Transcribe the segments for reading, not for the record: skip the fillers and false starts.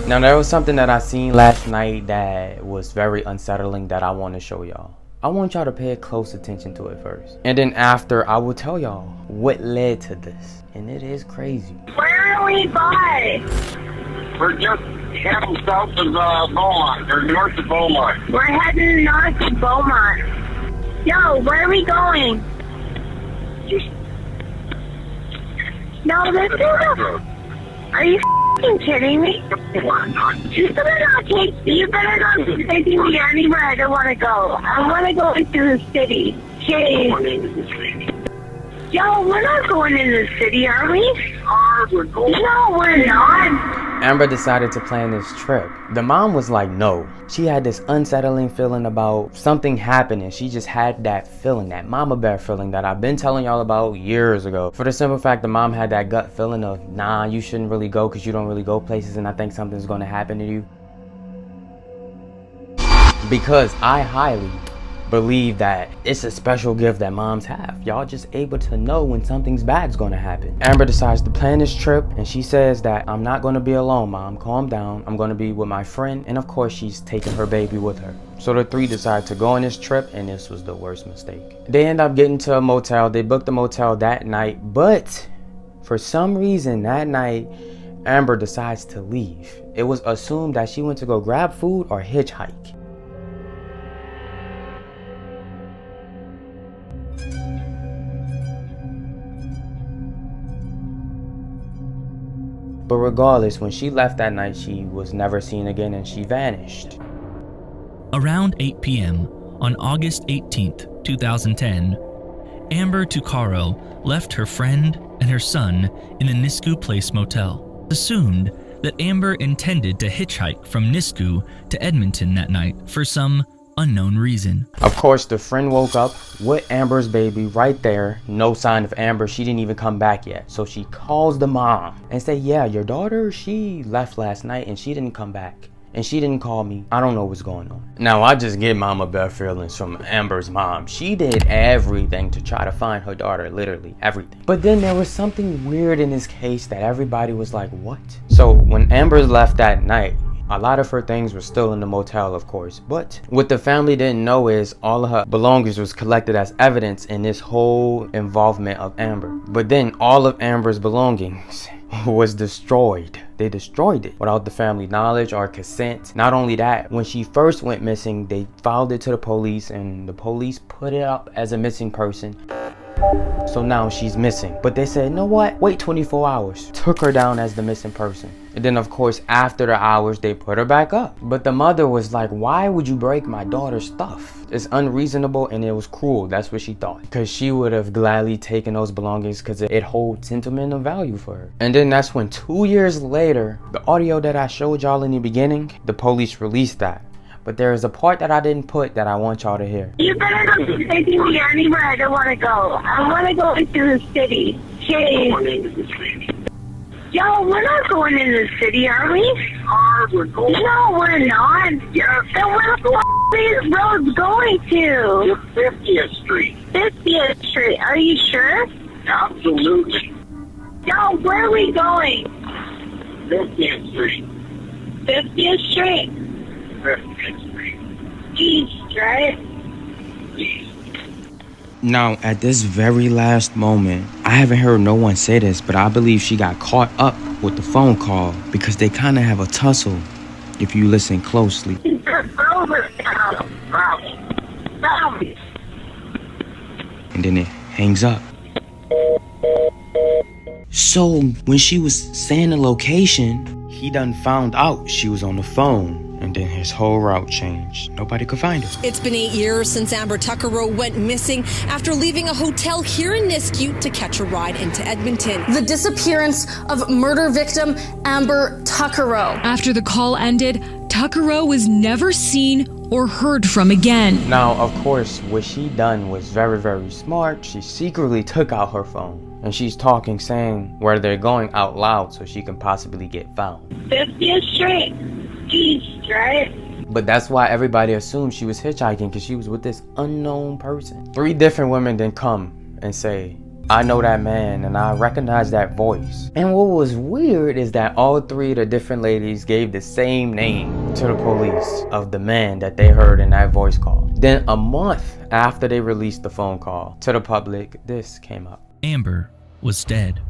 Now there was something that I seen last night that was very unsettling that I want to show y'all. I want y'all to pay close attention to it first. And then after, I will tell y'all what led to this. And it is crazy. Where are we by? We're just heading south of Beaumont, or north of Beaumont. We're heading north of Beaumont. Yo, where are we going? Just No, this is a... Are you f***ing kidding me? You better not take me anywhere I don't want to go. I want to go into the city. Jeez. Yo, we're not going into the city, are we? No, we're not. Amber decided to plan this trip. The mom was like, no. She had this unsettling feeling about something happening. She just had that feeling, that mama bear feeling that I've been telling y'all about years ago. For the simple fact, the mom had that gut feeling of, nah, you shouldn't really go because you don't really go places and I think something's going to happen to you. Because I highly believe that it's a special gift that moms have. Y'all just able to know when something's bad's gonna happen. Amber decides to plan this trip and she says that I'm not gonna be alone, mom, calm down. I'm gonna be with my friend, and of course she's taking her baby with her. So the three decide to go on this trip, and this was the worst mistake. They end up getting to a motel. They booked the motel that night, but for some reason that night Amber decides to leave. It was assumed that she went to go grab food or hitchhike. But regardless, when she left that night, she was never seen again and she vanished. Around 8 p.m. on August 18th, 2010, Amber Tuckeroo left her friend and her son in the Nisku Place motel. Assumed that Amber intended to hitchhike from Nisku to Edmonton that night for some unknown reason. Of course, the friend woke up with Amber's baby right there. No sign of Amber. She didn't even come back yet. So she calls the mom and say, yeah, your daughter, she left last night and she didn't come back. And she didn't call me. I don't know what's going on. Now, I just get mama bear feelings from Amber's mom. She did everything to try to find her daughter, literally everything. But then there was something weird in this case that everybody was like, what? So when Amber left that night, a lot of her things were still in the motel, of course, but what the family didn't know is all of her belongings was collected as evidence in this whole involvement of Amber. But then all of Amber's belongings was destroyed. They destroyed it without the family knowledge or consent. Not only that, when she first went missing, they filed it to the police and the police put it up as a missing person. So now she's missing. But they said, you know what? Wait 24 hours. Took her down as the missing person. And then of course, after the hours, they put her back up. But the mother was like, why would you break my daughter's stuff? It's unreasonable and it was cruel. That's what she thought. Because she would have gladly taken those belongings because it holds sentimental value for her. And then that's when 2 years later, the audio that I showed y'all in the beginning, the police released that. But there is a part that I didn't put that I want y'all to hear. You better not take me anywhere I don't want to go. I want to go into the city. Jeez. Yo, we're not going into the city, are we? No, we're not. Yes. Then where the f*** these roads going to? 50th Street. 50th Street. Are you sure? Absolutely. Yo, where are we going? 50th Street. 50th Street. 50th Street. East, right? East. Now, at this very last moment, I haven't heard no one say this, but I believe she got caught up with the phone call because they kind of have a tussle if you listen closely. And then it hangs up. So, when she was saying the location, he done found out she was on the phone. And then his whole route changed. Nobody could find her. It's been 8 years since Amber Tuckeroo went missing after leaving a hotel here in Nisku to catch a ride into Edmonton. The disappearance of murder victim Amber Tuckeroo. After the call ended, Tuckeroo was never seen or heard from again. Now, of course, what she done was very, very smart. She secretly took out her phone. And she's talking, saying where they're going out loud so she can possibly get found. 50th Street. East, right? But that's why everybody assumed she was hitchhiking, because she was with this unknown person. 3 different women then come and say, I know that man and I recognize that voice. And what was weird is that all three of the different ladies gave the same name to the police of the man that they heard in that voice call. Then a month after they released the phone call to the public, this came up. Amber was dead.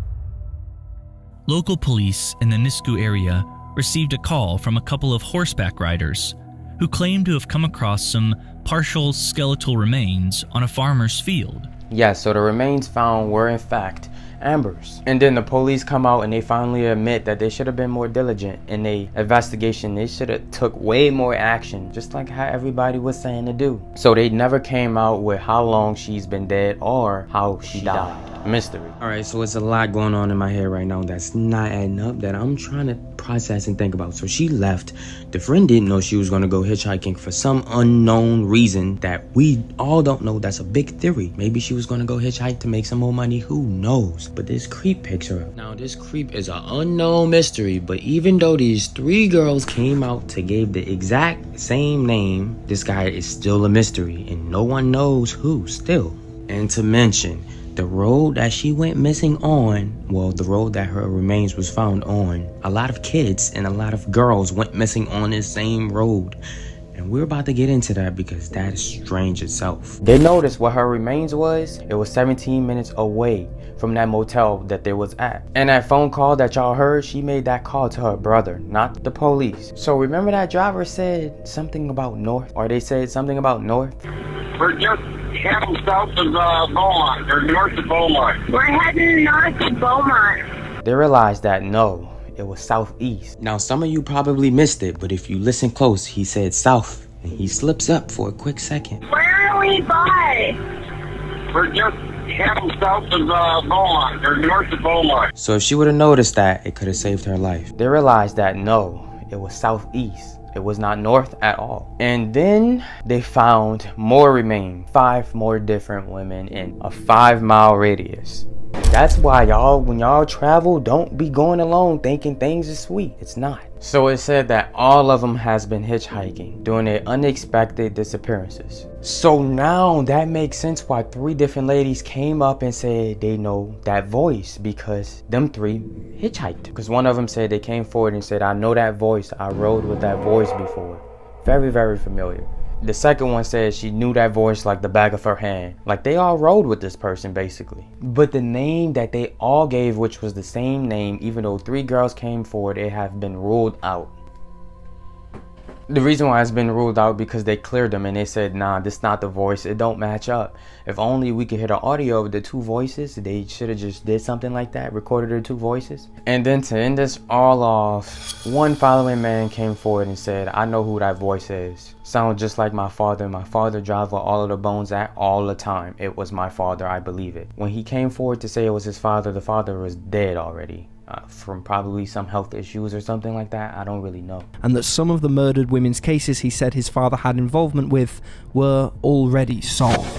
Local police in the Nisku area received a call from a couple of horseback riders who claimed to have come across some partial skeletal remains on a farmer's field. Yes, so the remains found were in fact Amber's. And then the police come out and they finally admit that they should have been more diligent in their investigation. They should have took way more action, just like how everybody was saying to do. So they never came out with how long she's been dead or how she died. Mystery. Alright, so it's a lot going on in my head right now that's not adding up, that I'm trying to process and think about. So she left. The friend didn't know she was going to go hitchhiking for some unknown reason that we all don't know. That's a big theory. Maybe she was going to go hitchhike to make some more money. Who knows? But this creep picks her up. Now, this creep is an unknown mystery, but even though these three girls came out to give the exact same name, this guy is still a mystery and no one knows who still. And to mention, the road that she went missing on, well, the road that her remains was found on, a lot of kids and a lot of girls went missing on this same road. And we're about to get into that because that is strange itself. They noticed what her remains was. It was 17 minutes away from that motel that they was at. And that phone call that y'all heard, she made that call to her brother, not the police. So remember that driver said something about north, or they said something about north? We're just heading south of Beaumont, or north of Beaumont. We're heading north to Beaumont. They realized that no, it was southeast. Now some of you probably missed it, but if you listen close, he said south, and he slips up for a quick second. Where are we by? We're just heading south of Beaumont, or north of Beaumont. So if she would have noticed that, it could have saved her life. They realized that no, it was southeast. It was not north at all. And then they found more remains, 5 more different women in a 5-mile radius. That's why y'all, when y'all travel, don't be going alone thinking things are sweet. It's not. So it said that all of them has been hitchhiking, doing their unexpected disappearances. So now that makes sense why 3 different ladies came up and said they know that voice, because them 3 hitchhiked. Because one of them said they came forward and said, I know that voice. I rode with that voice before. Very, very familiar. The second one said she knew that voice like the back of her hand. Like they all rode with this person basically. But the name that they all gave, which was the same name, even though 3 girls came forward, it have been ruled out. The reason why it's been ruled out because they cleared them and they said, nah, this not the voice. It don't match up. If only we could hear the audio of the 2 voices, they should have just did something like that, recorded the 2 voices. And then to end this all off, one following man came forward and said, I know who that voice is. Sounds just like my father. My father drives where all of the bones at all the time. It was my father, I believe it. When he came forward to say it was his father, the father was dead already. From probably some health issues or something like that. I don't really know. And that some of the murdered women's cases he said his father had involvement with were already solved.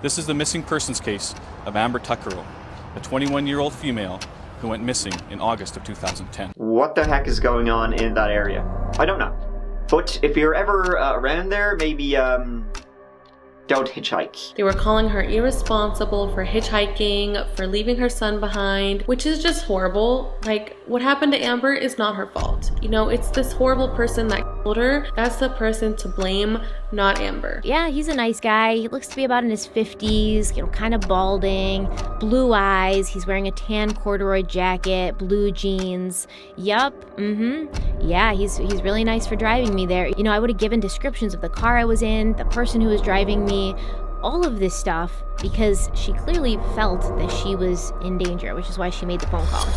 This is the missing persons case of Amber Tuckeroo, a 21-year-old female who went missing in August of 2010. What the heck is going on in that area? I don't know. But if you're ever around there, maybe don't hitchhike. They were calling her irresponsible for hitchhiking, for leaving her son behind, which is just horrible. Like, what happened to Amber is not her fault. You know, it's this horrible person that killed her. That's the person to blame, not Amber. Yeah, he's a nice guy. He looks to be about in his 50s, you know, kind of balding, blue eyes. He's wearing a tan corduroy jacket, blue jeans. Yup, yeah, he's really nice for driving me there. You know, I would have given descriptions of the car I was in, the person who was driving me, all of this stuff, because she clearly felt that she was in danger, which is why she made the phone call.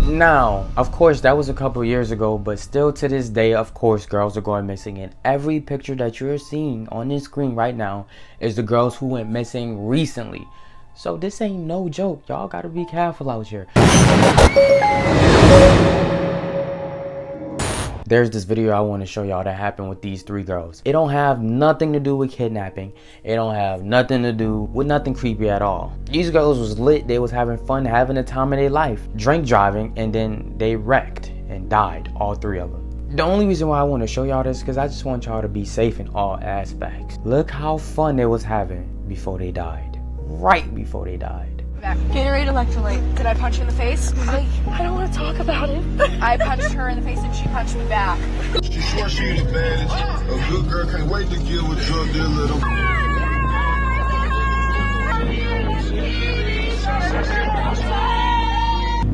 Now, of course, that was a couple years ago, but still to this day, of course, girls are going missing. And every picture that you're seeing on this screen right now is the girls who went missing recently. So this ain't no joke. Y'all gotta be careful out here. There's this video I want to show y'all that happened with these 3 girls. It don't have nothing to do with kidnapping. It don't have nothing to do with nothing creepy at all. These girls was lit. They was having fun, having the time of their life, drink driving, and then they wrecked. and died, all 3 of them. The only reason why I want to show y'all this is because I just want y'all to be safe in all aspects. Look how fun they was having before they died. Right before they died. Gatorade, electrolyte. Did I punch you in the face? I don't want to talk about it. I punched her in the face and she punched me back. She's sure she's bad. A good girl can't wait to get with drug dealer.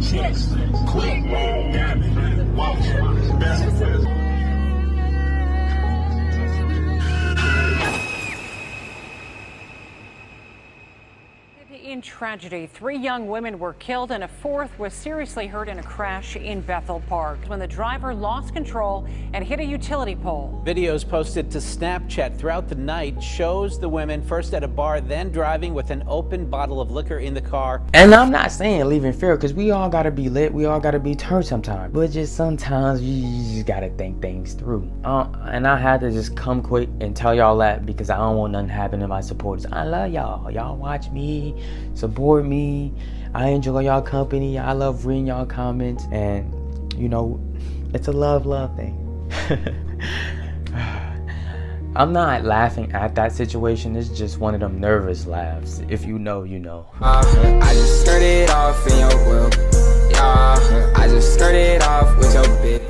Chicks, quick, damage, walk, basketball. In tragedy, 3 young women were killed and a 4th was seriously hurt in a crash in Bethel Park when the driver lost control and hit a utility pole. Videos posted to Snapchat throughout the night shows the women first at a bar, then driving with an open bottle of liquor in the car. And I'm not saying leave in fear, because we all gotta be lit, we all gotta be turned sometimes. But just sometimes you just gotta think things through. And I had to just come quick and tell y'all that because I don't want nothing to happen to my supporters. I love y'all. Y'all watch me, support me. I enjoy y'all company. I love reading y'all comments, and you know, it's a love thing. I'm not laughing at that situation. It's just one of them nervous laughs. If you know, you know. I just skirted off in your will. I just skirted off with your bitch.